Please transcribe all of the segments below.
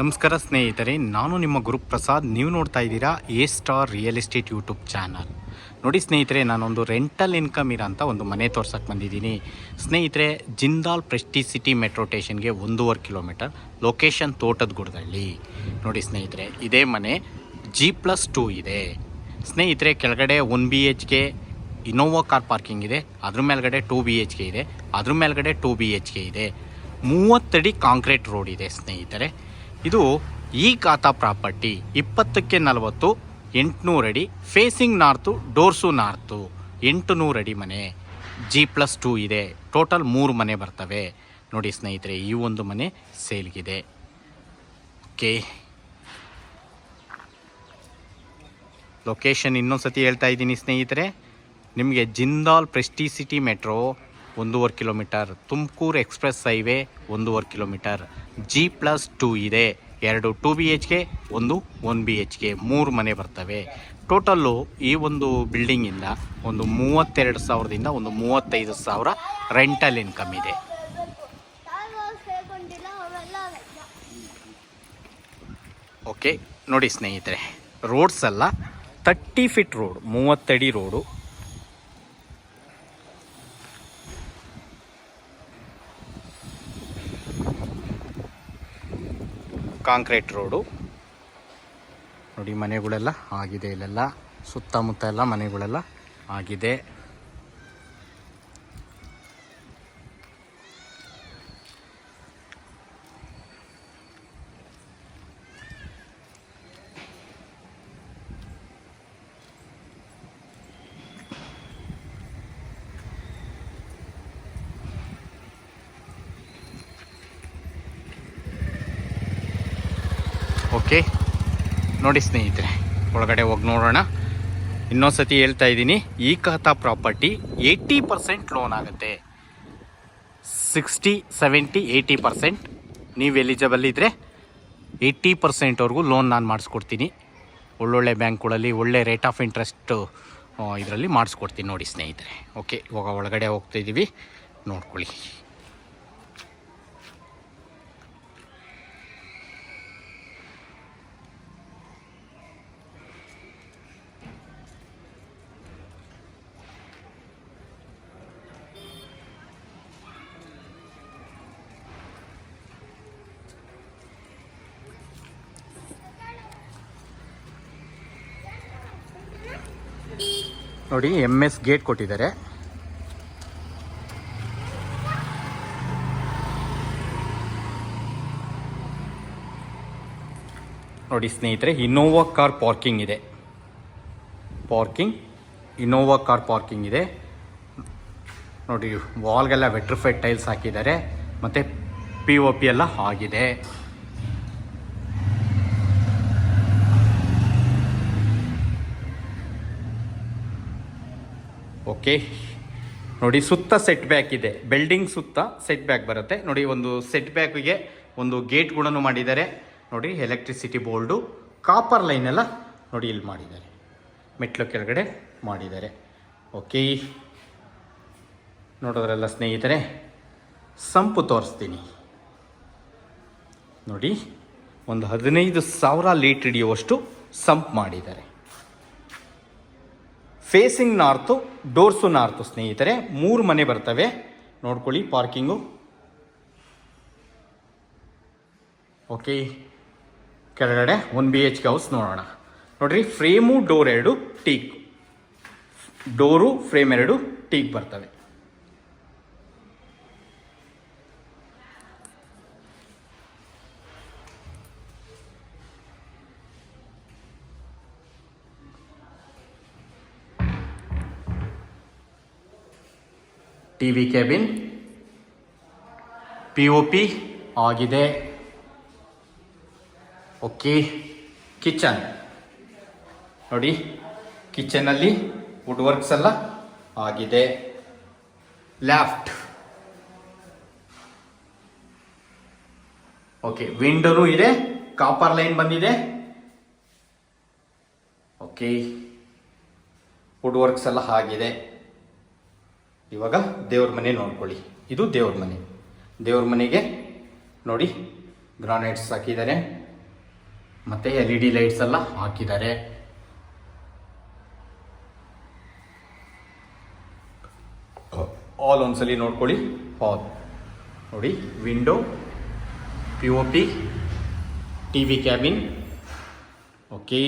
ನಮಸ್ಕಾರ ಸ್ನೇಹಿತರೆ, ನಾನು ನಿಮ್ಮ ಗುರುಪ್ರಸಾದ್. ನೀವು ನೋಡ್ತಾ ಇದ್ದೀರಾ A star real estate YouTube channel. ನೋಡಿ ಸ್ನೇಹಿತರೆ, ನಾನೊಂದು ರೆಂಟಲ್ ಇನ್ಕಮ್ ಇರೋಂಥ ಒಂದು ಮನೆ ತೋರ್ಸಕ್ಕೆ ಬಂದಿದ್ದೀನಿ ಸ್ನೇಹಿತರೆ. ಜಿಂದಾಲ್ ಪ್ರೆಸ್ಟೀಜ್ ಸಿಟಿ ಮೆಟ್ರೋ ಸ್ಟೇಷನ್ಗೆ 1.5 ಕಿಲೋಮೀಟರ್, ಲೊಕೇಶನ್ ತೋಟದ ಗುಡ್ದಳ್ಳಿ. ನೋಡಿ ಸ್ನೇಹಿತರೆ, ಇದೇ ಮನೆ G+2 ಇದೆ ಸ್ನೇಹಿತರೆ. ಕೆಳಗಡೆ 1 BHK ಇನೋವಾ ಕಾರ್ ಪಾರ್ಕಿಂಗ್ ಇದೆ, ಅದ್ರ ಮೇಲ್ಗಡೆ 2 BHK ಇದೆ, ಅದ್ರ ಮೇಲ್ಗಡೆ 2 BHK ಇದೆ. 30 ಅಡಿ ಕಾಂಕ್ರೀಟ್ ರೋಡ್ ಇದೆ ಸ್ನೇಹಿತರೆ. ಇದು ಈ ಖಾತಾ ಪ್ರಾಪರ್ಟಿ 20ಕ್ಕೆ 40, 800 ಅಡಿ, ಫೇಸಿಂಗ್ ನಾರ್ತು, ಡೋರ್ಸು ನಾರ್ತು, 800 ಅಡಿ ಮನೆ. G+2 ಇದೆ. ಟೋಟಲ್ 3 ಮನೆ ಬರ್ತವೆ. ನೋಡಿ ಸ್ನೇಹಿತರೆ, ಈ ಒಂದು ಮನೆ ಸೇಲ್ಗಿದೆ. ಓಕೆ, ಲೊಕೇಶನ್ ಇನ್ನೊಂದು ಸತಿ ಹೇಳ್ತಾ ಇದ್ದೀನಿ ಸ್ನೇಹಿತರೆ. ನಿಮಗೆ Jindal Prestige city metro 1.5 kilometre, Tumakuru express highway 1.5 kilometre, G+2 ಇದೆ. 2 2 BHK, 1 BHK, 3 ಮನೆ ಬರ್ತವೆ. ಟೋಟಲ್ಲು ಈ ಒಂದು ಬಿಲ್ಡಿಂಗಿಂದ ಒಂದು 32,000ದಿಂದ ಒಂದು 35,000 ರೆಂಟಲ್ ಇನ್ಕಮ್ ಇದೆ. ಓಕೆ, ನೋಡಿ ಸ್ನೇಹಿತರೆ, ರೋಡ್ಸ್ ಎಲ್ಲ 30 ಫೀಟ್ ರೋಡ್, 30 ಅಡಿ ರೋಡು. Concrete road. ನೋಡಿ ಮನೆಗಳೆಲ್ಲ ಆಗಿದೆ, ಇಲ್ಲೆಲ್ಲ ಸುತ್ತಮುತ್ತ ಎಲ್ಲ ಮನೆಗಳೆಲ್ಲ ಆಗಿದೆ. ಓಕೆ, ನೋಡಿ ಸ್ನೇಹಿತರೆ, ಒಳಗಡೆ ಹೋಗಿ ನೋಡೋಣ. ಇನ್ನೊಂದು ಸತಿ ಹೇಳ್ತಾ ಇದ್ದೀನಿ, ಈ ಖಾತಾ ಪ್ರಾಪರ್ಟಿ 80% ಲೋನ್ ಆಗುತ್ತೆ. 60, 70, 80% ನೀವು ಎಲಿಜಿಬಲ್ ಇದ್ದರೆ 80%ವರೆಗೂ ಲೋನ್ ನಾನು ಮಾಡಿಸ್ಕೊಡ್ತೀನಿ. ಒಳ್ಳೊಳ್ಳೆ ಬ್ಯಾಂಕ್ಗಳಲ್ಲಿ ಒಳ್ಳೆ ರೇಟ್ ಆಫ್ ಇಂಟ್ರೆಸ್ಟ್ ಇದರಲ್ಲಿ ಮಾಡಿಸ್ಕೊಡ್ತೀನಿ. ನೋಡಿ ಸ್ನೇಹಿತರೆ, ಓಕೆ, ಇವಾಗ ಒಳಗಡೆ ಹೋಗ್ತಾಯಿದ್ದೀವಿ, ನೋಡ್ಕೊಳ್ಳಿ. ನೋಡಿ, MS ಗೇಟ್ ಕೊಟ್ಟಿದ್ದಾರೆ. ನೋಡಿ ಸ್ನೇಹಿತರೆ, ಇನೋವಾ ಕಾರ್ ಪಾರ್ಕಿಂಗ್ ಇದೆ. ಇನೋವಾ ಕಾರ್ ಪಾರ್ಕಿಂಗ್ ಇದೆ. ನೋಡಿ, ವಾಲ್ಗೆಲ್ಲ ವೆಟ್ರಿಫೈಡ್ ಟೈಲ್ಸ್ ಹಾಕಿದ್ದಾರೆ, ಮತ್ತು POP ಎಲ್ಲ ಆಗಿದೆ. ಓಕೆ, ನೋಡಿ, ಸುತ್ತ ಸೆಟ್ ಬ್ಯಾಕ್ ಇದೆ. ಬಿಲ್ಡಿಂಗ್ ಸುತ್ತ ಸೆಟ್ ಬ್ಯಾಕ್ ಬರುತ್ತೆ. ನೋಡಿ, ಒಂದು ಸೆಟ್ ಬ್ಯಾಕಿಗೆ ಒಂದು ಗೇಟ್ ಕೂಡ ಮಾಡಿದ್ದಾರೆ. ನೋಡಿ, ಎಲೆಕ್ಟ್ರಿಸಿಟಿ ಬೋರ್ಡು, ಕಾಪರ್ ಲೈನ್ ಎಲ್ಲ ನೋಡಿ ಇಲ್ಲಿ ಮಾಡಿದ್ದಾರೆ, ಮೆಟ್ಲು ಕೆಳಗಡೆ ಮಾಡಿದ್ದಾರೆ. ಓಕೆ, ನೋಡೋದ್ರಲ್ಲ ಸ್ನೇಹಿತರೆ, ಸಂಪು ತೋರಿಸ್ತೀನಿ. ನೋಡಿ, ಒಂದು 15,000 ಲೀಟ್ರ್ ಹಿಡಿಯುವಷ್ಟು ಸಂಪ್ ಮಾಡಿದ್ದಾರೆ. ಫೇಸಿಂಗ್ ನಾರ್ತು, ಡೋರ್ಸು ನಾರ್ತು ಸ್ನೇಹಿತರೆ. 3 ಮನೆ ಬರ್ತವೆ, ನೋಡ್ಕೊಳ್ಳಿ. Parking okay. ಕೆಳಗಡೆ 1 BHK ಹೌಸ್ ನೋಡೋಣ. ನೋಡ್ರಿ, frame door 2 teak, door frame 2 teak ಬರ್ತವೆ. TV ಕ್ಯಾಬಿನ್, POP ಆಗಿದೆ. ಓಕೆ, ಕಿಚನ್ ನೋಡಿ, ಕಿಚನಲ್ಲಿ ವುಡ್ ವರ್ಕ್ಸ್ ಎಲ್ಲ ಆಗಿದೆ. ಲೆಫ್ಟ್ ಓಕೆ, ವಿಂಡೋನು ಇದೆ, ಕಾಪರ್ ಲೈನ್ ಬಂದಿದೆ. ಓಕೆ, ವುಡ್ ವರ್ಕ್ಸ್ ಎಲ್ಲ ಆಗಿದೆ. ಇವಾಗ ದೇವ್ರ ಮನೆ ನೋಡ್ಕೊಳ್ಳಿ. ಇದು ದೇವ್ರ ಮನೆ. ದೇವ್ರ ಮನೆಗೆ ನೋಡಿ ಗ್ರಾನೈಟ್ಸ್ ಹಾಕಿದ್ದಾರೆ, ಮತ್ತು LED ಲೈಟ್ಸ್ ಎಲ್ಲ ಹಾಕಿದ್ದಾರೆ. ಹಾಲ್ ಒಂದ್ಸಲಿ ನೋಡ್ಕೊಳ್ಳಿ. ಹಾಲ್ ನೋಡಿ, window, POP, TV cabin. Okay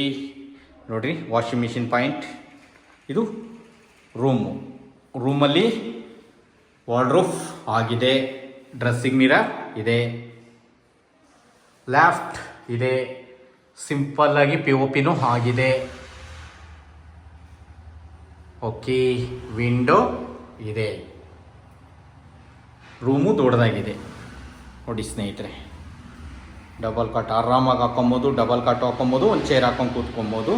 ನೋಡ್ರಿ, ವಾಷಿಂಗ್ ಮಿಷಿನ್ ಪಾಯಿಂಟ್. ಇದು ರೂಮಲ್ಲಿ ವಾರ್ಡ್ರೋಬ್ ಆಗಿದೆ, ಡ್ರೆಸ್ಸಿಂಗ್ ಮಿರರ್ ಇದೆ, ಲೆಫ್ಟ್ ಇದೆ, ಸಿಂಪಲ್ ಆಗಿ POPನೂ ಆಗಿದೆ. ಓಕೆ, ವಿಂಡೋ ಇದೆ, ರೂಮು ದೊಡ್ಡದಾಗಿದೆ ನೋಡಿ ಸ್ನೇಹಿತರೆ. ಡಬಲ್ ಕಾಟ್ ಆರಾಮಾಗಿ ಹಾಕೊಬೋದು, ಡಬಲ್ ಕಾಟ್ ಹಾಕೊಬೋದು, ಒಂದು ಚೇರ್ ಹಾಕೊಂಡು ಕೂತ್ಕೊಬೋದು.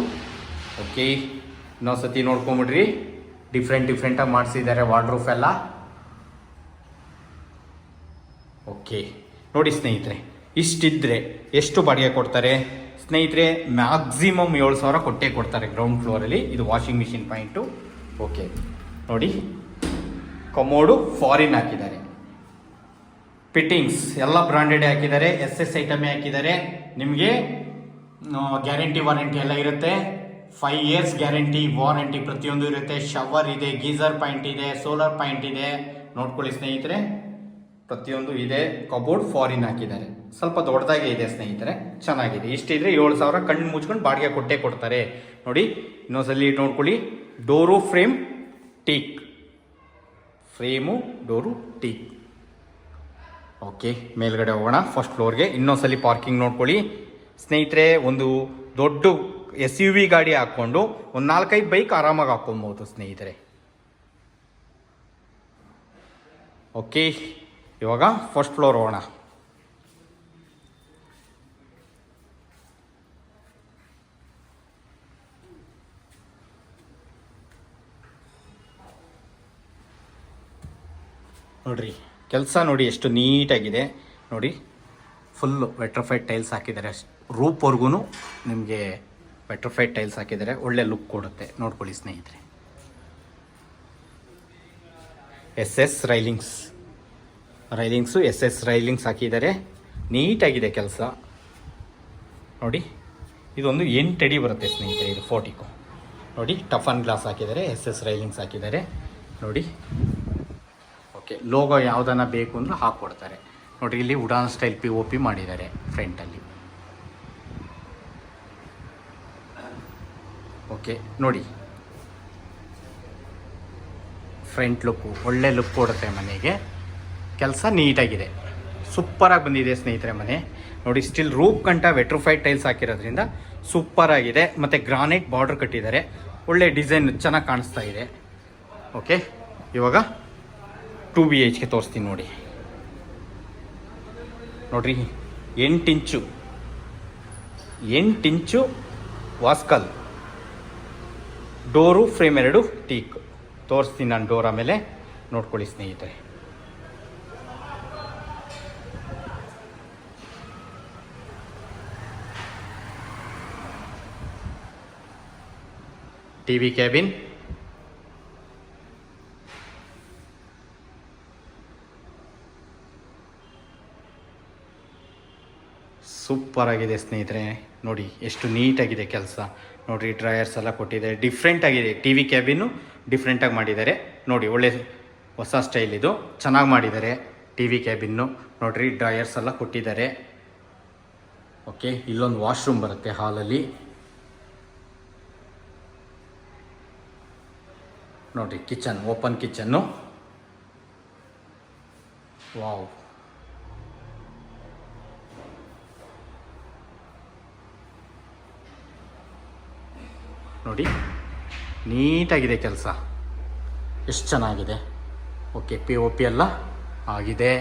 ಓಕೆ, ಇನ್ನೊಂದು ಸತಿ ನೋಡ್ಕೊಂಬಿಡ್ರಿ, ಡಿಫ್ರೆಂಟಾಗಿ ಮಾಡಿಸಿದ್ದಾರೆ ವಾರ್ಡ್ರೋಬ್ ಎಲ್ಲ. ಓಕೆ ನೋಡಿ ಸ್ನೇಹಿತರೆ, ಇಷ್ಟಿದ್ರೆ ಎಷ್ಟು ಬಾಡಿಗೆ ಕೊಡ್ತಾರೆ ಸ್ನೇಹಿತರೆ? ಮ್ಯಾಕ್ಸಿಮಮ್ 7,000 ಕೊಟ್ಟೇ ಕೊಡ್ತಾರೆ ಗ್ರೌಂಡ್ ಫ್ಲೋರಲ್ಲಿ. ಇದು ವಾಷಿಂಗ್ ಮಿಷಿನ್ ಪಾಯಿಂಟು. ಓಕೆ ನೋಡಿ, ಕಮೋಡು ಫಾರಿನ್ ಹಾಕಿದ್ದಾರೆ, ಫಿಟ್ಟಿಂಗ್ಸ್ ಎಲ್ಲ ಬ್ರಾಂಡೆಡ್ ಹಾಕಿದ್ದಾರೆ, SS ಐಟಮೇ ಹಾಕಿದ್ದಾರೆ. ನಿಮಗೆ ಗ್ಯಾರಂಟಿ ವಾರಂಟಿ ಎಲ್ಲ ಇರುತ್ತೆ. 5 years ಗ್ಯಾರಂಟಿ ವಾರಂಟಿ ಪ್ರತಿಯೊಂದು ಇರುತ್ತೆ. ಶವರ್ ಇದೆ, ಗೀಸರ್ ಪಾಯಿಂಟ್ ಇದೆ, ಸೋಲಾರ್ ಪಾಯಿಂಟ್ ಇದೆ. ನೋಡ್ಕೊಳ್ಳಿ ಸ್ನೇಹಿತರೆ, ಪ್ರತಿಯೊಂದು ಇದೆ. ಕಬೋರ್ಡ್ ಫಾರಿನ್ ಹಾಕಿದ್ದಾರೆ, ಸ್ವಲ್ಪ ದೊಡ್ಡದಾಗೆ ಇದೆ ಸ್ನೇಹಿತರೆ, ಚೆನ್ನಾಗಿದೆ. ಇಷ್ಟಿದ್ರೆ 7,000 ಕಣ್ಣು ಮುಚ್ಕೊಂಡು ಬಾಡಿಗೆ ಕೊಟ್ಟೇ ಕೊಡ್ತಾರೆ ನೋಡಿ. ಇನ್ನೊಂದ್ಸಲಿ ನೋಡ್ಕೊಳ್ಳಿ, door frame teak, frame door teak. Okay, ಮೇಲ್ಗಡೆ ಹೋಗೋಣ ಫಸ್ಟ್ ಫ್ಲೋರ್ಗೆ. ಇನ್ನೊಂದ್ಸಲಿ ಪಾರ್ಕಿಂಗ್ ನೋಡ್ಕೊಳ್ಳಿ ಸ್ನೇಹಿತರೆ. ಒಂದು ದೊಡ್ಡ SUV ಗಾಡಿ ಹಾಕ್ಕೊಂಡು ಒಂದು 4-5 ಬೈಕ್ ಆರಾಮಾಗಿ ಹಾಕ್ಕೊಬೋದು ಸ್ನೇಹಿತರೆ. ಓಕೆ, ಇವಾಗ ಫಸ್ಟ್ ಫ್ಲೋರ್ ಹೋಗೋಣ. ನೋಡ್ರಿ, ಕೆಲಸ ನೋಡಿ ಎಷ್ಟು ನೀಟಾಗಿದೆ ನೋಡಿ. ಫುಲ್ಲು ವೆಟ್ರಫೈಡ್ ಟೈಲ್ಸ್ ಹಾಕಿದ್ದಾರೆ, ರೂಪ್ವರೆಗೂ ನಿಮಗೆ ವೆಟ್ರಫೈಡ್ ಟೈಲ್ಸ್ ಹಾಕಿದ್ದಾರೆ, ಒಳ್ಳೆ ಲುಕ್ ಕೊಡುತ್ತೆ. ನೋಡ್ಕೊಳ್ಳಿ ಸ್ನೇಹಿತರೆ, SS ರೈಲಿಂಗ್ಸು SS ರೈಲಿಂಗ್ಸ್ ಹಾಕಿದ್ದಾರೆ, ನೀಟಾಗಿದೆ ಕೆಲಸ ನೋಡಿ. ಇದೊಂದು 8 ಅಡಿ ಬರುತ್ತೆ ಸ್ನೇಹಿತರೆ, ಇದು 40 ನೋಡಿ. ಟಫನ್ ಗ್ಲಾಸ್ ಹಾಕಿದ್ದಾರೆ, SS ರೈಲಿಂಗ್ಸ್ ಹಾಕಿದ್ದಾರೆ ನೋಡಿ. ಓಕೆ, ಲೋಗೋ ಯಾವುದನ್ನ ಬೇಕು ಅಂದ್ರೆ ಹಾಕ್ಕೊಡ್ತಾರೆ ನೋಡಿರಿ. ಇಲ್ಲಿ ವುಡನ್ ಸ್ಟೈಲ್ POP ಮಾಡಿದ್ದಾರೆ ಫ್ರಂಟಲ್ಲಿ. ಓಕೆ ನೋಡಿ, ಫ್ರಂಟ್ ಲುಕ್ಕು ಒಳ್ಳೆ ಲುಕ್ ಕೊಡುತ್ತೆ ಮನೆಗೆ. ಕೆಲಸ ನೀಟಾಗಿದೆ, ಸೂಪರಾಗಿ ಬಂದಿದೆ ಸ್ನೇಹಿತರೆ ಮನೆ ನೋಡಿ. ಸ್ಟಿಲ್ ರೂಪ್ ಗಂಟ ವೆಟ್ರೋಫೈಡ್ ಟೈಲ್ಸ್ ಹಾಕಿರೋದ್ರಿಂದ ಸೂಪರಾಗಿದೆ. ಮತ್ತು ಗ್ರಾನೈಟ್ ಬಾರ್ಡರ್ ಕಟ್ಟಿದ್ದಾರೆ, ಒಳ್ಳೆ ಡಿಸೈನ್ ಚೆನ್ನಾಗಿ ಕಾಣಿಸ್ತಾ ಇದೆ. ಓಕೆ, ಇವಾಗ 2 BHK ತೋರಿಸ್ತೀನಿ ನೋಡಿ. ನೋಡ್ರಿ, 8 ಇಂಚು ವಾಸ್ಕಲ್, ಡೋರು ಫ್ರೇಮ್ 2 ಟೀಕ್. ತೋರಿಸ್ತೀನಿ ನಾನು ಡೋರ್ ಆಮೇಲೆ, ನೋಡ್ಕೊಳ್ಳಿ ಸ್ನೇಹಿತರೆ. TV ಕ್ಯಾಬಿನ್, ಸೂಪರ್ ಆಗಿದೆ ಸ್ನೇಹಿತರೆ ನೋಡಿ, ಎಷ್ಟು ನೀಟಾಗಿದೆ ಕೆಲಸ ನೋಡಿರಿ. ಡ್ರೈಯರ್ಸ್ ಎಲ್ಲ ಕೊಟ್ಟಿದ್ದಾರೆ, ಡಿಫ್ರೆಂಟ್ ಆಗಿದೆ. TV ಕ್ಯಾಬಿನ್ನು ಡಿಫ್ರೆಂಟಾಗಿ ಮಾಡಿದ್ದಾರೆ ನೋಡಿ, ಒಳ್ಳೆ ಹೊಸ ಸ್ಟೈಲ್ ಇದು, ಚೆನ್ನಾಗಿ ಮಾಡಿದ್ದಾರೆ. TV ಕ್ಯಾಬಿನ್ನು ನೋಡಿರಿ, ಡ್ರೈಯರ್ಸ್ ಎಲ್ಲ ಕೊಟ್ಟಿದ್ದಾರೆ. ಓಕೆ, ಇಲ್ಲೊಂದು ವಾಶ್ರೂಮ್ ಬರುತ್ತೆ ಹಾಲಲ್ಲಿ ನೋಡಿರಿ. Kitchen, open kitchen, wow. ನೋಡಿ, ನೀಟಾಗಿದೆ ಕೆಲಸ, ಎಷ್ಟು ಚೆನ್ನಾಗಿದೆ. ಓಕೆ, POP ಎಲ್ಲ ಆಗಿದೆ.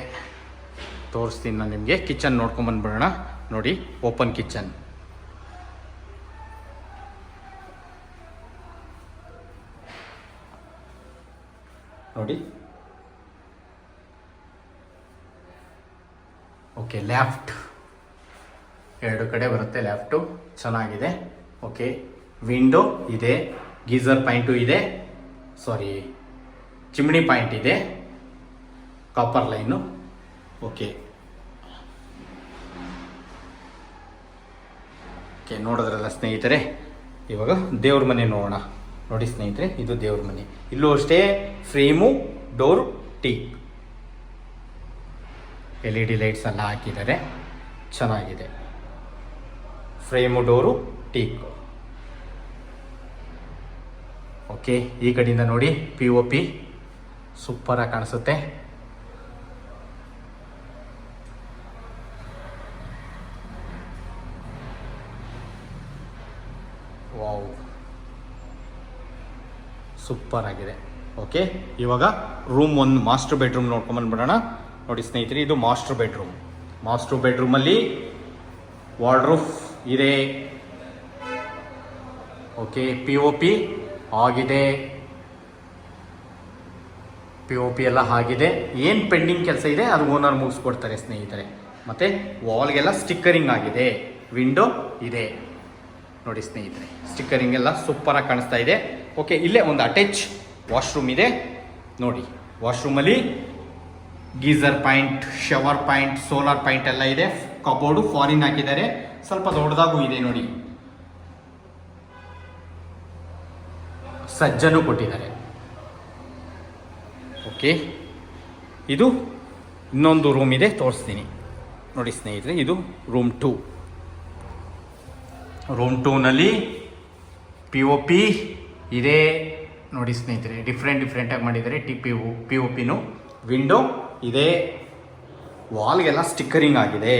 ತೋರಿಸ್ತೀನಿ ನಾನು ನಿಮಗೆ. ಕಿಚನ್ ನೋಡ್ಕೊಂಬಂದ್ಬಿಡೋಣ ನೋಡಿ. ಓಪನ್ ಕಿಚನ್ ನೋಡಿ. ಓಕೆ, ಲೆಫ್ಟ್ 2 ಕಡೆ ಬರುತ್ತೆ, ಲೆಫ್ಟು ಚೆನ್ನಾಗಿದೆ. ಓಕೆ, ವಿಂಡೋ ಇದೆ, ಗೀಸರ್ ಪಾಯಿಂಟು ಇದೆ, ಚಿಮ್ನಿ ಪಾಯಿಂಟ್ ಇದೆ, ಕಾಪರ್ ಲೈನು. ಓಕೆ, ಓಕೆ, ನೋಡಿದ್ರಲ್ಲ ಸ್ನೇಹಿತರೆ, ಇವಾಗ ದೇವ್ರ ಮನೆ ನೋಡೋಣ. ನೋಡಿ ಸ್ನೇಹಿತರೆ, ಇದು ದೇವ್ರ ಮನೆ. ಇಲ್ಲೂ ಅಷ್ಟೇ frame, door, teak, LED lights ಎಲ್ಲ ಹಾಕಿದ್ದಾರೆ. ಚೆನ್ನಾಗಿದೆ. Frame, door, teak. ಓಕೆ, ಈ ಕಡೆಯಿಂದ ನೋಡಿ POP ಸೂಪರಾಗಿ ಕಾಣಿಸುತ್ತೆ. ವಾವ್, ಸೂಪರ್ ಆಗಿದೆ. ಓಕೆ, ಇವಾಗ ರೂಮ್ 1 ಮಾಸ್ಟರ್ ಬೆಡ್ರೂಮ್ ನೋಡ್ಕೊಂಬಂದ್ಬಿಡೋಣ. ನೋಡಿ ಸ್ನೇಹಿತರೆ, ಇದು ಮಾಸ್ಟರ್ ಬೆಡ್ರೂಮ್. ಮಾಸ್ಟರ್ ಬೆಡ್ರೂಮಲ್ಲಿ ವಾರ್ಡ್ರೂಫ್ ಇದೆ. ಓಕೆ, POP ಆಗಿದೆ. POP ಎಲ್ಲ ಆಗಿದೆ. ಏನು ಪೆಂಡಿಂಗ್ ಕೆಲಸ ಇದೆ ಅದು ಓನರ್ ಮುಗಿಸ್ಕೊಡ್ತಾರೆ ಸ್ನೇಹಿತರೆ. ಮತ್ತು ವಾಲ್ಗೆಲ್ಲ ಸ್ಟಿಕ್ಕರಿಂಗ್ ಆಗಿದೆ. ವಿಂಡೋ ಇದೆ ನೋಡಿ ಸ್ನೇಹಿತರೆ, ಸ್ಟಿಕ್ಕರಿಂಗ್ ಎಲ್ಲ ಸೂಪರಾಗಿ ಕಾಣಿಸ್ತಾ ಇದೆ. ಓಕೆ, ಇಲ್ಲೇ ಒಂದು ಅಟ್ಯಾಚ್ ವಾಶ್ರೂಮ್ ಇದೆ. ನೋಡಿ, ವಾಶ್ರೂಮಲ್ಲಿ geyser point, shower point, solar point ಎಲ್ಲ ಇದೆ. ಕಬೋರ್ಡು ಫಾರಿನ್ ಹಾಕಿದ್ದಾರೆ. ಸ್ವಲ್ಪ ದೊಡ್ಡದಾಗೂ ಇದೆ ನೋಡಿ. ಸಜ್ಜನು ಕೊಟ್ಟಿದ್ದಾರೆ. ಓಕೆ, ಇದು ಇನ್ನೊಂದು ರೂಮ್ ಇದೆ, ತೋರಿಸ್ತೀನಿ ನೋಡಿ ಸ್ನೇಹಿತರೆ. ಇದು ರೂಮ್ 2. ರೂಮ್ 2ನಲ್ಲಿ POP ಇದೆ ನೋಡಿ ಸ್ನೇಹಿತರೆ. ಡಿಫ್ರೆಂಟಾಗಿ ಮಾಡಿದ್ದಾರೆ. POPನೂ. ವಿಂಡೋ ಇದೆ. ವಾಲ್ಗೆಲ್ಲ ಸ್ಟಿಕ್ಕರಿಂಗ್ ಆಗಿದೆ.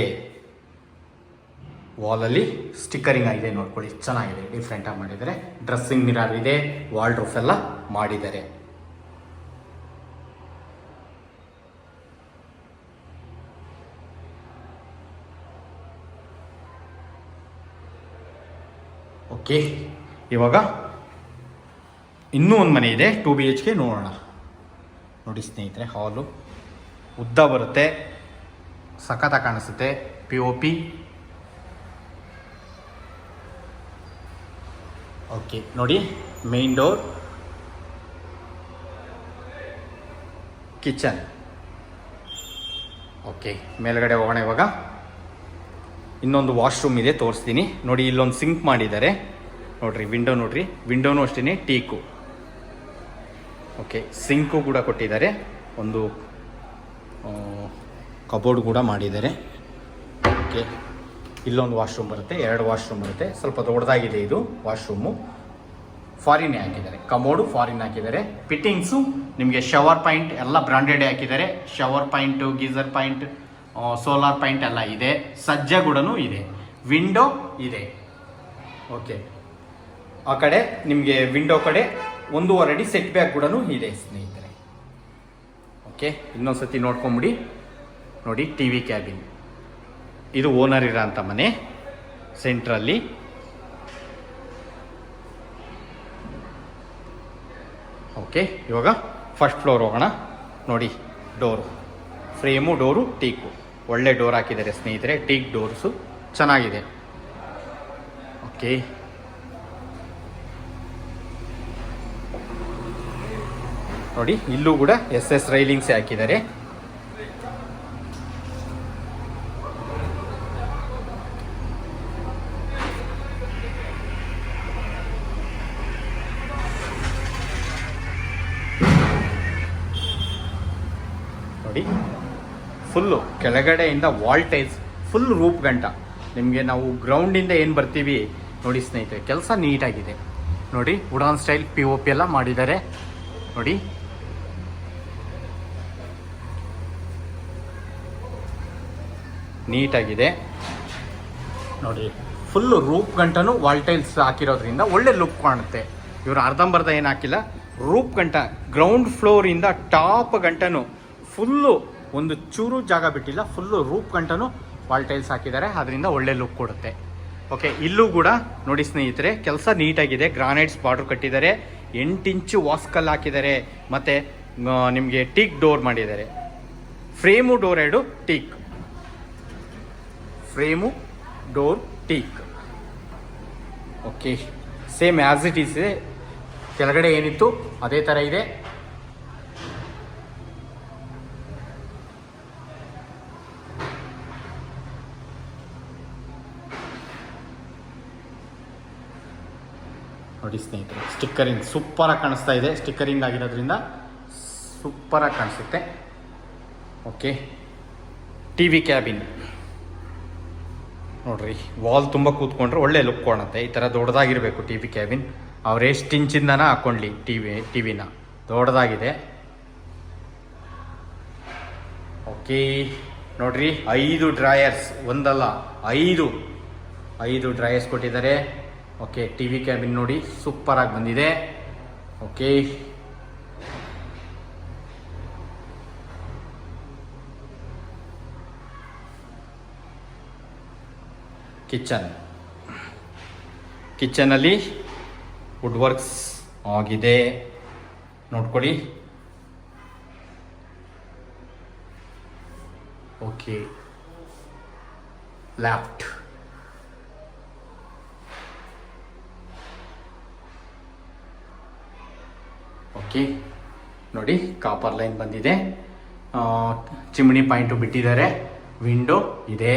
ವಾಲಲ್ಲಿ ಸ್ಟಿಕ್ಕರಿಂಗ್ ಆಗಿದೆ ನೋಡ್ಕೊಳ್ಳಿ, ಚೆನ್ನಾಗಿದೆ. ಡಿಫ್ರೆಂಟಾಗಿ ಮಾಡಿದ್ದಾರೆ. ಡ್ರೆಸ್ಸಿಂಗ್ ಮಿರರ್ ಇದೆ. ವಾರ್ಡ್ರೂಫ್ ಎಲ್ಲ ಮಾಡಿದ್ದಾರೆ. ಓಕೆ, ಇವಾಗ ಇನ್ನೂ ಒಂದು ಮನೆ ಇದೆ, 2 BHK ನೋಡೋಣ. ನೋಡಿ ಸ್ನೇಹಿತರೆ, ಹಾಲು ಉದ್ದ ಬರುತ್ತೆ, ಸಖತ್ತಾಗಿ ಕಾಣಿಸುತ್ತೆ. POP. ಓಕೆ, ನೋಡಿ, ಮೇನ್ ಡೋರ್, ಕಿಚನ್. ಓಕೆ, ಮೇಲ್ಗಡೆ ಹೋಗೋಣ. ಇವಾಗ ಇನ್ನೊಂದು ವಾಶ್ರೂಮ್ ಇದೆ, ತೋರಿಸ್ತೀನಿ ನೋಡಿ. ಇಲ್ಲೊಂದು ಸಿಂಕ್ ಮಾಡಿದ್ದಾರೆ ನೋಡ್ರಿ. ವಿಂಡೋ ನೋಡ್ರಿ, ವಿಂಡೋನು ಅಷ್ಟೇ ಟೀಕು. ಓಕೆ, ಸಿಂಕು ಕೂಡ ಕೊಟ್ಟಿದ್ದಾರೆ. ಒಂದು ಕಬೋರ್ಡ್ ಕೂಡ ಮಾಡಿದ್ದಾರೆ. ಓಕೆ, ಇಲ್ಲೊಂದು ವಾಶ್ರೂಮ್ ಬರುತ್ತೆ, 2 ವಾಶ್ರೂಮ್ ಬರುತ್ತೆ. ಸ್ವಲ್ಪ ದೊಡ್ಡದಾಗಿದೆ ಇದು ವಾಶ್ರೂಮು. ಫಾರಿನ್ ಹಾಕಿದ್ದಾರೆ. ಕಮೋಡು ಫಾರಿನ್ ಹಾಕಿದ್ದಾರೆ. ಫಿಟ್ಟಿಂಗ್ಸು ನಿಮಗೆ ಶವರ್ ಪಾಯಿಂಟ್ ಎಲ್ಲ ಬ್ರಾಂಡೆಡ್ ಹಾಕಿದ್ದಾರೆ. Shower point, geyser point, solar point ಎಲ್ಲ ಇದೆ. ಸಜ್ಜ ಕೂಡ ಇದೆ. ವಿಂಡೋ ಇದೆ. ಓಕೆ, ಆ ಕಡೆ ನಿಮಗೆ ವಿಂಡೋ ಕಡೆ 1.5 ಅಡಿ ಸೆಟ್ ಬ್ಯಾಕ್ ಕೂಡ ಇದೆ ಸ್ನೇಹಿತರೆ. ಓಕೆ, ಇನ್ನೊಂದು ಸತಿ ನೋಡ್ಕೊಂಬಿಡಿ. ನೋಡಿ, TV ಕ್ಯಾಬಿನ್. ಇದು ಓನರ್ ಇರೋ ಅಂಥ ಮನೆ, ಸೆಂಟ್ರಲ್ಲಿ. ಓಕೆ, ಇವಾಗ ಫಸ್ಟ್ ಫ್ಲೋರ್ ಹೋಗೋಣ. ನೋಡಿ, ಡೋರು, ಫ್ರೇಮು, ಡೋರು, ಟೀಕು. ಒಳ್ಳೆ ಡೋರ್ ಹಾಕಿದ್ದಾರೆ ಸ್ನೇಹಿತರೆ. ಟೀಕ್ ಡೋರ್ಸು ಚೆನ್ನಾಗಿದೆ. ಓಕೆ, ನೋಡಿ, ಇಲ್ಲೂ ಕೂಡ SS ರೈಲಿಂಗ್ಸ್ ಹಾಕಿದ್ದಾರೆ. ನೋಡಿ, ಫುಲ್ಲು ಕೆಳಗಡೆಯಿಂದ ವಾಲ್ ಟೈಲ್ಸ್, ಫುಲ್ ರೂಪ್ ಗಂಟ. ನಿಮಗೆ ನಾವು ಗ್ರೌಂಡಿಂದ ಏನು ಬರ್ತೀವಿ ನೋಡಿ ಸ್ನೇಹಿತರೆ, ಕೆಲಸ ನೀಟಾಗಿದೆ. ನೋಡಿ, ವುಡನ್ ಸ್ಟೈಲ್ POP ಎಲ್ಲ ಮಾಡಿದ್ದಾರೆ ನೋಡಿ. ನೀಟಾಗಿದೆ ನೋಡಿ. ಫುಲ್ಲು ರೂಪ್ ಗಂಟನು ವಾಲ್ ಟೈಲ್ಸ್ ಹಾಕಿರೋದ್ರಿಂದ ಒಳ್ಳೆ ಲುಕ್ ಕಾಣುತ್ತೆ. ಇವರು ಅರ್ಧಂಬರ್ಧ ಏನು ಹಾಕಿಲ್ಲ. ರೂಪ್ ಗಂಟ ಗ್ರೌಂಡ್ ಫ್ಲೋರಿಂದ ಟಾಪ್ ಗಂಟನು ಫುಲ್ಲು ಒಂದು ಚೂರು ಜಾಗ ಬಿಟ್ಟಿಲ್ಲ. ಫುಲ್ಲು ರೂಪ್ ಗಂಟನು ವಾಲ್ ಟೈಲ್ಸ್ ಹಾಕಿದ್ದಾರೆ. ಅದರಿಂದ ಒಳ್ಳೆ ಲುಕ್ ಕೊಡುತ್ತೆ. ಓಕೆ, ಇಲ್ಲೂ ಕೂಡ ನೋಡಿ ಸ್ನೇಹಿತರೆ, ಕೆಲಸ ನೀಟಾಗಿದೆ. ಗ್ರಾನೈಟ್ಸ್ ಬಾರ್ಡ್ರ್ ಕಟ್ಟಿದ್ದಾರೆ. 8 ಇಂಚು ವಾಸ್ಕಲ್ ಹಾಕಿದ್ದಾರೆ. ಮತ್ತು ನಿಮಗೆ ಟೀಕ್ ಡೋರ್ ಮಾಡಿದ್ದಾರೆ. Frame door 2 teak. Frame door teak. Okay, same as it is ಇದೆ. ಕೆಳಗಡೆ ಏನಿತ್ತು ಅದೇ ಥರ ಇದೆ. ನೋಡಿ ಸ್ನೇಹಿತರೆ, ಸ್ಟಿಕ್ಕರಿಂಗ್ ಸೂಪರಾಗಿ ಕಾಣಿಸ್ತಾ ಇದೆ. ಸ್ಟಿಕ್ಕರಿಂಗ್ ಆಗಿರೋದ್ರಿಂದ ಸೂಪರಾಗಿ ಕಾಣಿಸುತ್ತೆ. ಓಕೆ, ಟಿ ವಿ ಕ್ಯಾಬಿನ್ ನೋಡ್ರಿ, ವಾಲ್ ತುಂಬ ಕೂತ್ಕೊಂಡ್ರೆ ಒಳ್ಳೆ ಲುಕ್ ಕಾಣುತ್ತೆ. ಈ ಥರ ದೊಡ್ಡದಾಗಿರಬೇಕು ಟಿ ವಿ ಕ್ಯಾಬಿನ್. ಅವ್ರು ಎಷ್ಟು ಇಂಚಿಂದನ ಹಾಕ್ಕೊಳ್ಳಿ ಟಿ ವಿನ, ದೊಡ್ಡದಾಗಿದೆ. ಓಕೆ ನೋಡ್ರಿ, 5 ಡ್ರಾಯರ್ಸ್, ಒಂದಲ್ಲ 5 ಡ್ರಾಯರ್ಸ್ ಕೊಟ್ಟಿದ್ದಾರೆ. ಓಕೆ, ಟಿ ವಿ ಕ್ಯಾಬಿನ್ ನೋಡಿ ಸೂಪರಾಗಿ ಬಂದಿದೆ. ಓಕೆ, ಕಿಚನಲ್ಲಿ ವುಡ್ ವರ್ಕ್ಸ್ ಆಗಿದೆ ನೋಡ್ಕೊಳ್ಳಿ. ಓಕೆ, ಲ್ಯಾಪ್ಟ್ ಓಕೆ ನೋಡಿ, ಕಾಪರ್ ಲೈನ್ ಬಂದಿದೆ. ಚಿಮಣಿ ಪಾಯಿಂಟು ಬಿಟ್ಟಿದ್ದಾರೆ. ವಿಂಡೋ ಇದೆ.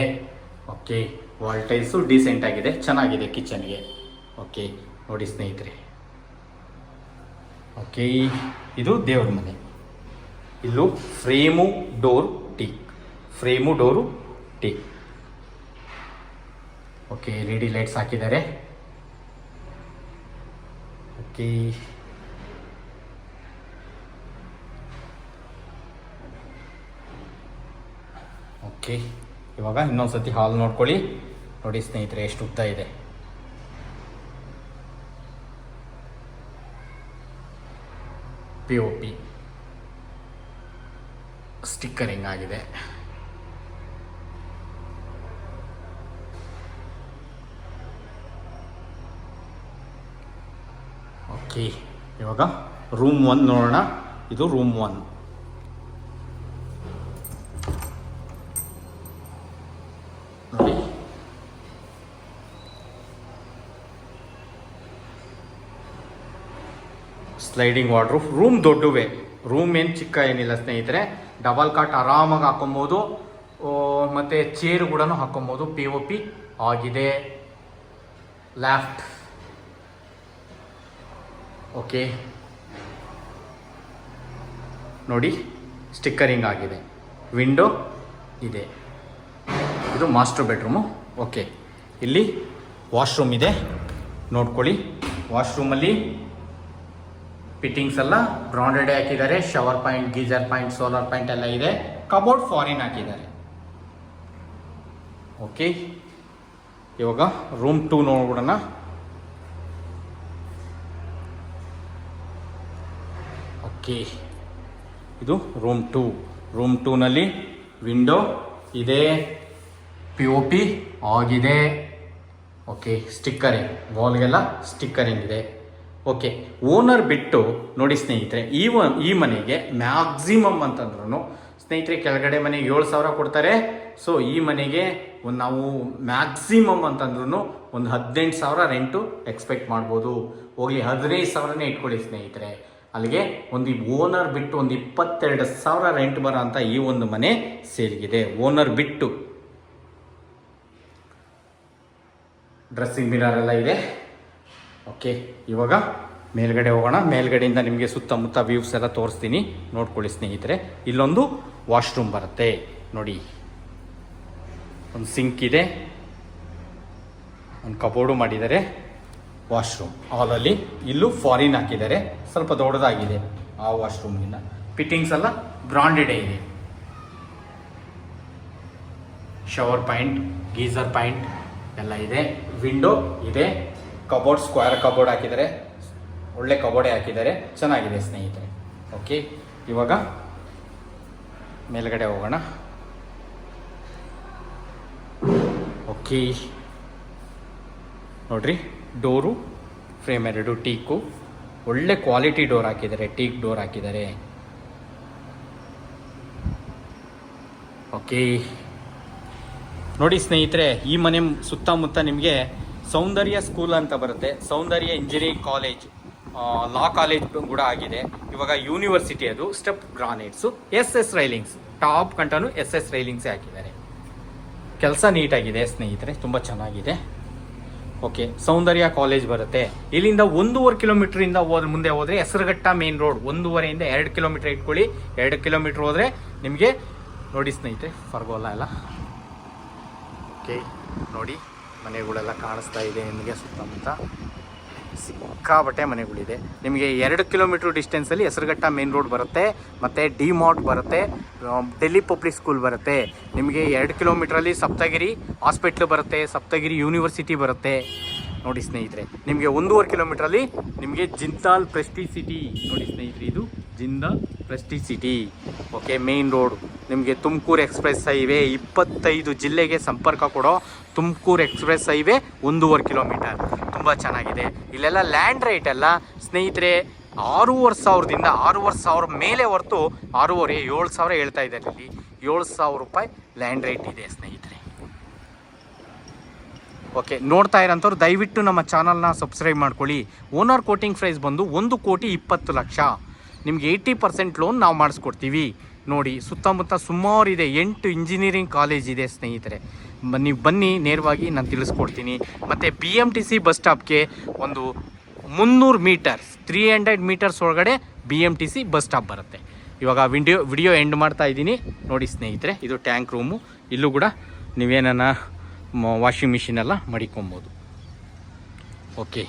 ಓಕೆ, ವಾಲ್ ಟೈಲ್ಸು ಡೀಸೆಂಟ್ ಆಗಿದೆ, ಚೆನ್ನಾಗಿದೆ ಕಿಚನ್ಗೆ. ಓಕೆ ನೋಡಿ ಸ್ನೇಹಿತರೆ. ಓಕೆ, ಇದು ದೇವ್ರ ಮನೆ. ಇಲ್ಲೂ frame door teak. Okay, LED lights ಹಾಕಿದ್ದಾರೆ. ಓಕೆ, ಓಕೆ ಇವಾಗ ಇನ್ನೊಂದ್ಸತಿ ಹಾಲ್ ನೋಡ್ಕೊಳ್ಳಿ. ನೋಡಿ ಸ್ನೇಹಿತರೆ, ಎಷ್ಟು ಉದ್ದ ಇದೆ. POP ಸ್ಟಿಕ್ಕರಿಂಗ್ ಆಗಿದೆ. ಓಕೆ, ಇವಾಗ ರೂಮ್ 1 ನೋಡೋಣ. ಇದು ರೂಮ್ 1. ನೋಡಿ, ಸ್ಲೈಡಿಂಗ್ ವಾರ್ಡ್ರೂಫ್. ರೂಮ್ ದೊಡ್ಡವೇ, ರೂಮ್ ಏನು ಚಿಕ್ಕ ಏನಿಲ್ಲ ಸ್ನೇಹಿತರೆ. ಡಬಲ್ ಕಾಟ್ ಆರಾಮಾಗಿ ಹಾಕೊಬೋದು, ಮತ್ತು ಚೇರು ಕೂಡ ಹಾಕೊಬೋದು. POP ಆಗಿದೆ. ಲ್ಯಾಫ್ಟ್ ಓಕೆ ನೋಡಿ, ಸ್ಟಿಕ್ಕರಿಂಗ್ ಆಗಿದೆ. ವಿಂಡೋ ಇದೆ. ಇದು ಮಾಸ್ಟರ್ ಬೆಡ್ರೂಮು. ಓಕೆ, ಇಲ್ಲಿ ವಾಶ್ರೂಮ್ ಇದೆ ನೋಡ್ಕೊಳ್ಳಿ. ವಾಶ್ರೂಮಲ್ಲಿ ಫಿಟ್ಟಿಂಗ್ಸ್ ಎಲ್ಲ ಬ್ರಾಂಡೆಡ್ ಹಾಕಿದ್ದಾರೆ. Shower point, geyser point, solar point ಎಲ್ಲ ಇದೆ. ಕಬೋರ್ಡ್ ಫಾರಿನ್ ಹಾಕಿದ್ದಾರೆ. ಓಕೆ, ಇವಾಗ ರೂಮ್ 2 ನೋಡ್ಬಿಡೋಣ. ಓಕೆ, ಇದು ರೂಮ್ 2. ರೂಮ್ 2ನಲ್ಲಿ ವಿಂಡೋ ಇದೆ. POP ಆಗಿದೆ. ಓಕೆ, ಸ್ಟಿಕ್ಕರಿಂಗ್, ವಾಲ್ಗೆಲ್ಲ ಸ್ಟಿಕ್ಕರಿಂಗ್ ಇದೆ. ಓಕೆ, ಓನರ್ ಬಿಟ್ಟು ನೋಡಿ ಸ್ನೇಹಿತರೆ, ಈ ಮನೆಗೆ ಮ್ಯಾಕ್ಸಿಮಮ್ ಅಂತಂದ್ರೂ ಸ್ನೇಹಿತರೆ ಕೆಳಗಡೆ ಮನೆಗೆ 7,000 ಕೊಡ್ತಾರೆ. ಸೊ ಈ ಮನೆಗೆ ನಾವು ಮ್ಯಾಕ್ಸಿಮಮ್ ಅಂತಂದ್ರೂ ಒಂದು 18,000 ರೆಂಟು ಎಕ್ಸ್ಪೆಕ್ಟ್ ಮಾಡ್ಬೋದು. ಹೋಗಲಿ 15,000ನೇ ಇಟ್ಕೊಳ್ಳಿ ಸ್ನೇಹಿತರೆ. ಅಲ್ಲಿಗೆ ಒಂದು ಓನರ್ ಬಿಟ್ಟು ಒಂದು 22,000 ರೆಂಟ್ ಬರೋ ಅಂತ ಈ ಒಂದು ಮನೆ ಸೇಲ್ಗಿದೆ. ಓನರ್ ಬಿಟ್ಟು ಡ್ರೆಸ್ಸಿಂಗ್ ಮಿರರ್ ಎಲ್ಲ ಇದೆ. ಓಕೆ, ಇವಾಗ ಮೇಲ್ಗಡೆ ಹೋಗೋಣ. ಮೇಲ್ಗಡೆಯಿಂದ ನಿಮಗೆ ಸುತ್ತಮುತ್ತ ವ್ಯೂಸ್ ಎಲ್ಲ ತೋರಿಸ್ತೀನಿ, ನೋಡ್ಕೊಳ್ಳಿ ಸ್ನೇಹಿತರೆ. ಇಲ್ಲೊಂದು ವಾಶ್ರೂಮ್ ಬರುತ್ತೆ ನೋಡಿ. ಒಂದು ಸಿಂಕ್ ಇದೆ, ಒಂದು ಕಬೋರ್ಡು ಮಾಡಿದ್ದಾರೆ. ವಾಶ್ರೂಮ್ ಹಾಲಲ್ಲಿ ಇಲ್ಲೂ ಫಾರಿನ್ ಹಾಕಿದ್ದಾರೆ, ಸ್ವಲ್ಪ ದೊಡ್ಡದಾಗಿದೆ ಆ ವಾಶ್ರೂಮ್ಗಿಂತ. ಫಿಟ್ಟಿಂಗ್ಸ್ ಎಲ್ಲ ಬ್ರಾಂಡೆಡೇ ಇದೆ. ಶವರ್ ಪಾಯಿಂಟ್, ಗೀಸರ್ ಪಾಯಿಂಟ್ ಎಲ್ಲ ಇದೆ. ವಿಂಡೋ ಇದೆ. ಕಬೋರ್ಡ್, ಸ್ಕ್ವೇರ್ ಕಬೋರ್ಡ್ ಹಾಕಿದ್ದಾರೆ. ಒಳ್ಳೆ ಕಬೋರ್ಡೇ ಹಾಕಿದ್ದಾರೆ, ಚೆನ್ನಾಗಿದೆ ಸ್ನೇಹಿತರೆ. ಓಕೆ, ಇವಾಗ ಮೇಲ್ಗಡೆ ಹೋಗೋಣ. ಓಕೆ ನೋಡ್ರಿ, ಡೋರು ಫ್ರೇಮ್ 2 ಟೀಕು, ಒಳ್ಳೆ ಕ್ವಾಲಿಟಿ ಡೋರ್ ಹಾಕಿದ್ದಾರೆ. ಟೀಕ್ ಡೋರ್ ಹಾಕಿದ್ದಾರೆ. ಓಕೆ ನೋಡಿ ಸ್ನೇಹಿತರೆ, ಈ ಮನೆ ಸುತ್ತಮುತ್ತ ನಿಮಗೆ ಸೌಂದರ್ಯ ಸ್ಕೂಲ್ ಅಂತ ಬರುತ್ತೆ. Soundarya engineering college, law college ಕೂಡ ಆಗಿದೆ. ಇವಾಗ ಯೂನಿವರ್ಸಿಟಿ ಅದು. ಸ್ಟೆಪ್ ಗ್ರಾನೈಟ್ಸು, SS ರೈಲಿಂಗ್ಸ್, ಟಾಪ್ ಕಂಟನು SS ರೈಲಿಂಗ್ಸೇ ಹಾಕಿದ್ದಾರೆ. ಕೆಲಸ ನೀಟಾಗಿದೆ ಸ್ನೇಹಿತರೆ, ತುಂಬ ಚೆನ್ನಾಗಿದೆ. ಓಕೆ, ಸೌಂದರ್ಯ ಕಾಲೇಜ್ ಬರುತ್ತೆ. ಇಲ್ಲಿಂದ 1.5 ಕಿಲೋಮೀಟ್ರಿಂದ ಮುಂದೆ ಹೋದರೆ ಹೆಸರುಘಟ್ಟ ಮೇನ್ ರೋಡ್, 1.5ಯಿಂದ 2 ಕಿಲೋಮೀಟರ್ ಇಟ್ಕೊಳ್ಳಿ. 2 ಕಿಲೋಮೀಟ್ರ್ ಹೋದರೆ ನಿಮಗೆ ನೋಡಿ ಸ್ನೇಹಿತರೆ ಫರ್ಗೋಲ ಎಲ್ಲ. ಓಕೆ, ನೋಡಿ ಮನೆಗಳೆಲ್ಲ ಕಾಣಿಸ್ತಾ ಇದೆ ನಿಮಗೆ. ಸುತ್ತಮುತ್ತ ಸಿಕ್ಕಾಬಟ್ಟೆ ಮನೆಗಳಿದೆ. ನಿಮಗೆ 2 ಕಿಲೋಮೀಟ್ರ್ ಡಿಸ್ಟೆನ್ಸಲ್ಲಿ ಹೆಸರುಘಟ್ಟ ಮೇನ್ ರೋಡ್ ಬರುತ್ತೆ, ಮತ್ತು ಡಿ ಮಾರ್ಟ್ ಬರುತ್ತೆ, ಡೆಲ್ಲಿ ಪಬ್ಲಿಕ್ ಸ್ಕೂಲ್ ಬರುತ್ತೆ. ನಿಮಗೆ 2 ಕಿಲೋಮೀಟ್ರಲ್ಲಿ ಸಪ್ತಗಿರಿ ಹಾಸ್ಪಿಟ್ಲ್ ಬರುತ್ತೆ, ಸಪ್ತಗಿರಿ ಯೂನಿವರ್ಸಿಟಿ ಬರುತ್ತೆ. ನೋಡಿ ಸ್ನೇಹಿತರೆ, ನಿಮಗೆ 1.5 ಕಿಲೋಮೀಟ್ರಲ್ಲಿ ನಿಮಗೆ ಜಿಂದಾಲ್ ಪ್ರೆಸ್ಟೀಜ್ ಸಿಟಿ. ನೋಡಿ ಸ್ನೇಹಿತರೆ, ಇದು Jindal Prestige city. Okay, main road. ನಿಮಗೆ ತುಮಕೂರು ಎಕ್ಸ್ಪ್ರೆಸ್ ಹೈವೇ, 25 ಜಿಲ್ಲೆಗೆ ಸಂಪರ್ಕ ಕೊಡೋ ತುಮಕೂರು ಎಕ್ಸ್ಪ್ರೆಸ್ ಹೈವೇ 1.5 ಕಿಲೋಮೀಟರ್. ತುಂಬ ಚೆನ್ನಾಗಿದೆ. ಇಲ್ಲೆಲ್ಲ ಲ್ಯಾಂಡ್ ರೇಟ್ ಎಲ್ಲ ಸ್ನೇಹಿತರೆ 6,500ದಿಂದ 6,500 ಮೇಲೆ ಹೊರತು 6,500 7,000 ಹೇಳ್ತಾ ಇದ್ದಾರೆ. ಇಲ್ಲಿ 7,000 ರೂಪಾಯಿ ಲ್ಯಾಂಡ್ ರೇಟ್ ಇದೆ ಸ್ನೇಹಿತರೆ. ಓಕೆ, ನೋಡ್ತಾ ಇರೋಂಥವ್ರು ದಯವಿಟ್ಟು ನಮ್ಮ ಚಾನಲ್ನ ಸಬ್ಸ್ಕ್ರೈಬ್ ಮಾಡ್ಕೊಳ್ಳಿ. ಓನರ್ ಕೋಟಿಂಗ್ ಪ್ರೈಸ್ ಬಂದು 1,20,00,000. ನಿಮ್ಗೆ 80% ಲೋನ್ ನಾವು ಮಾಡಿಸ್ಕೊಡ್ತೀವಿ. ನೋಡಿ ಸುತ್ತಮುತ್ತ ಸುಮಾರು ಇದೆ, 8 ಇಂಜಿನಿಯರಿಂಗ್ ಕಾಲೇಜ್ ಇದೆ ಸ್ನೇಹಿತರೆ. ನೀವು ಬನ್ನಿ, ನೇರವಾಗಿ ನಾನು ತಿಳಿಸ್ಕೊಡ್ತೀನಿ. ಮತ್ತು BMTC ಬಸ್ ಸ್ಟಾಪ್ಗೆ ಒಂದು 300 ಮೀಟರ್ಸ್ 300 ಮೀಟರ್ಸ್ ಒಳಗಡೆ BMTC ಬಸ್ ಸ್ಟಾಪ್ ಬರುತ್ತೆ. ಇವಾಗ ವಿಡಿಯೋ ಎಂಡ್ ಮಾಡ್ತಾ ಇದ್ದೀನಿ. ನೋಡಿ ಸ್ನೇಹಿತರೆ, ಇದು ಟ್ಯಾಂಕ್ ರೂಮು. ಇಲ್ಲೂ ಕೂಡ ನೀವೇನ ವಾಷಿಂಗ್ ಮಿಷಿನೆಲ್ಲ ಮಡಿಕೊಬೋದು. ಓಕೆ.